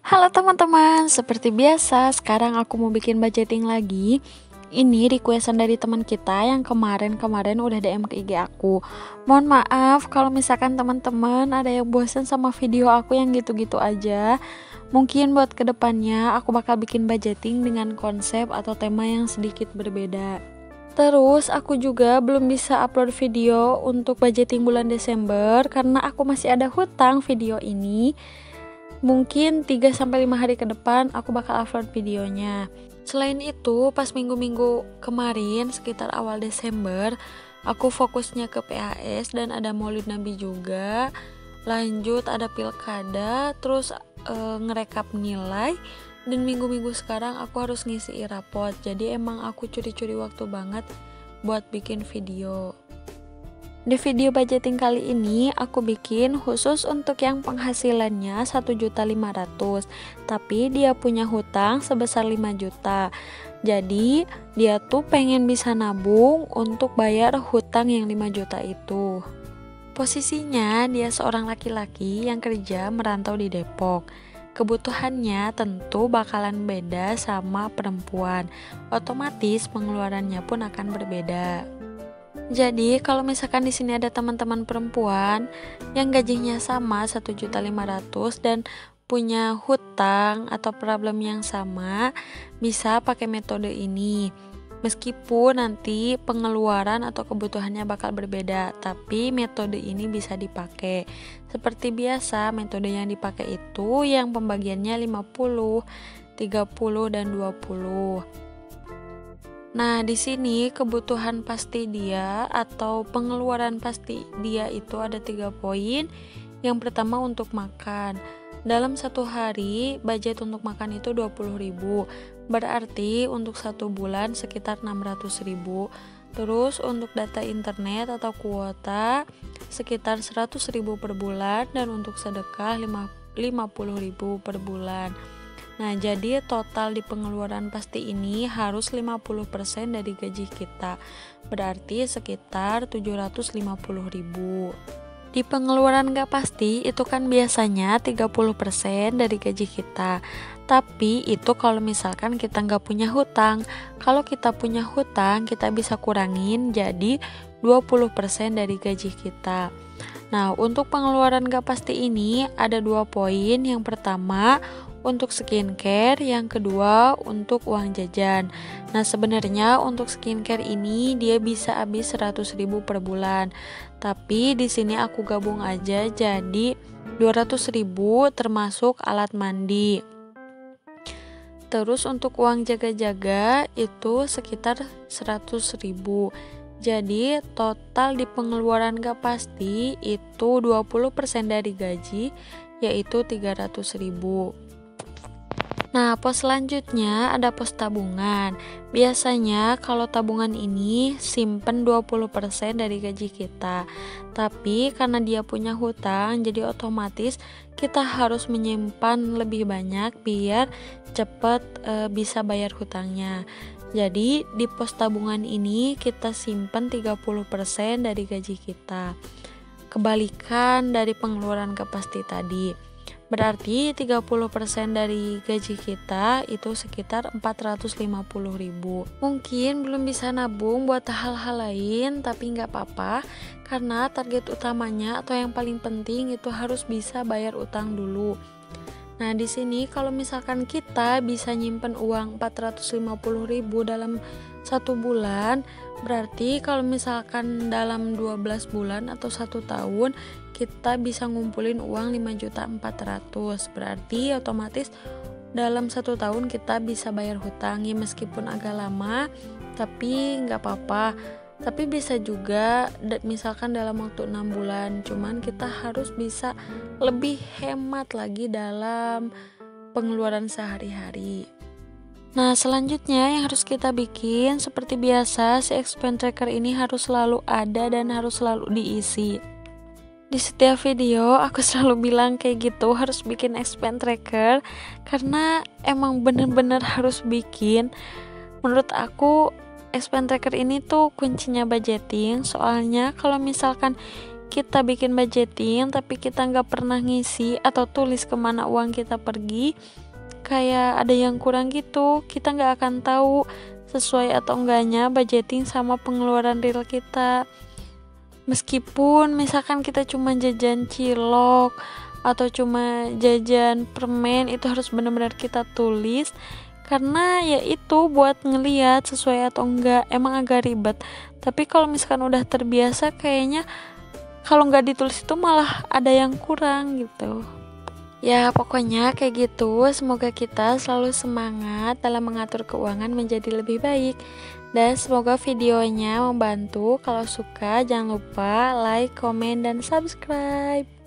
Halo teman-teman, seperti biasa sekarang aku mau bikin budgeting lagi. Ini requestan dari teman kita yang kemarin udah DM ke IG aku. Mohon maaf kalau misalkan teman-teman ada yang bosan sama video aku yang gitu-gitu aja. Mungkin buat kedepannya aku bakal bikin budgeting dengan konsep atau tema yang sedikit berbeda. Terus aku juga belum bisa upload video untuk budgeting bulan Desember karena aku masih ada hutang video ini. Mungkin 3-5 hari ke depan aku bakal upload videonya. Selain itu, pas minggu-minggu kemarin sekitar awal Desember, aku fokusnya ke PAS dan ada Maulid Nabi juga. Lanjut ada pilkada, terus ngerekap nilai, dan minggu-minggu sekarang aku harus ngisi rapot. Jadi emang aku curi-curi waktu banget buat bikin video. Di video budgeting kali ini aku bikin khusus untuk yang penghasilannya 1.500.000, tapi dia punya hutang sebesar 5 juta. Jadi dia tuh pengen bisa nabung untuk bayar hutang yang 5 juta itu. Posisinya dia seorang laki-laki yang kerja merantau di Depok. Kebutuhannya tentu bakalan beda sama perempuan. Otomatis pengeluarannya pun akan berbeda. Jadi kalau misalkan di sini ada teman-teman perempuan yang gajinya sama 1.500.000 dan punya hutang atau problem yang sama, bisa pakai metode ini. Meskipun nanti pengeluaran atau kebutuhannya bakal berbeda, tapi metode ini bisa dipakai. Seperti biasa, metode yang dipakai itu yang pembagiannya 50, 30 dan 20. Nah, di sini kebutuhan pasti dia atau pengeluaran pasti dia itu ada 3 poin. Yang pertama untuk makan. Dalam satu hari, budget untuk makan itu 20.000. Berarti untuk 1 bulan sekitar 600.000. Terus untuk data internet atau kuota sekitar 100.000 per bulan, dan untuk sedekah 50.000 per bulan. Nah, jadi total di pengeluaran pasti ini harus 50% dari gaji kita. Berarti sekitar 750.000. Di pengeluaran gak pasti itu kan biasanya 30% dari gaji kita. Tapi itu kalau misalkan kita gak punya hutang. Kalau kita punya hutang, kita bisa kurangin jadi 20% dari gaji kita. Nah, untuk pengeluaran gak pasti ini ada 2 poin. Yang pertama untuk skincare, yang kedua untuk uang jajan. Nah, sebenarnya untuk skincare ini dia bisa habis 100.000 per bulan. Tapi di sini aku gabung aja jadi 200.000 termasuk alat mandi. Terus untuk uang jaga-jaga itu sekitar 100.000. Jadi total di pengeluaran gak pasti itu 20% dari gaji, yaitu 300.000. Nah, pos selanjutnya ada pos tabungan. Biasanya kalau tabungan ini simpen 20% dari gaji kita. Tapi karena dia punya hutang, jadi otomatis kita harus menyimpan lebih banyak biar cepat bisa bayar hutangnya. Jadi di pos tabungan ini kita simpen 30% dari gaji kita. Kebalikan dari pengeluaran gak pasti tadi. Berarti 30% dari gaji kita itu sekitar 450.000. Mungkin belum bisa nabung buat hal-hal lain, tapi gak apa-apa, karena target utamanya atau yang paling penting itu harus bisa bayar utang dulu. Nah, di sini kalau misalkan kita bisa nyimpen uang 450.000 dalam 1 bulan, berarti kalau misalkan dalam 12 bulan atau 1 tahun kita bisa ngumpulin uang 5.400.000. Berarti otomatis dalam 1 tahun kita bisa bayar hutang. Ya meskipun agak lama, tapi nggak apa-apa. Tapi bisa juga misalkan dalam waktu 6 bulan. Cuman kita harus bisa lebih hemat lagi dalam pengeluaran sehari-hari. Nah, selanjutnya yang harus kita bikin seperti biasa, si expense tracker ini harus selalu ada dan harus selalu diisi. Di setiap video aku selalu bilang kayak gitu, harus bikin expense tracker karena emang bener-bener harus bikin. Menurut aku expense tracker ini tuh kuncinya budgeting. Soalnya kalau misalkan kita bikin budgeting tapi kita nggak pernah ngisi atau tulis kemana uang kita pergi, kayak ada yang kurang gitu. Kita nggak akan tahu sesuai atau enggaknya budgeting sama pengeluaran real kita. Meskipun misalkan kita cuma jajan cilok atau cuma jajan permen, itu harus benar-benar kita tulis, karena ya itu buat ngeliat sesuai atau enggak. Emang agak ribet, tapi kalau misalkan udah terbiasa, kayaknya kalau nggak ditulis itu malah ada yang kurang gitu. Ya pokoknya kayak gitu. Semoga kita selalu semangat dalam mengatur keuangan menjadi lebih baik. Dan semoga videonya membantu. Kalau suka jangan lupa like, komen, dan subscribe.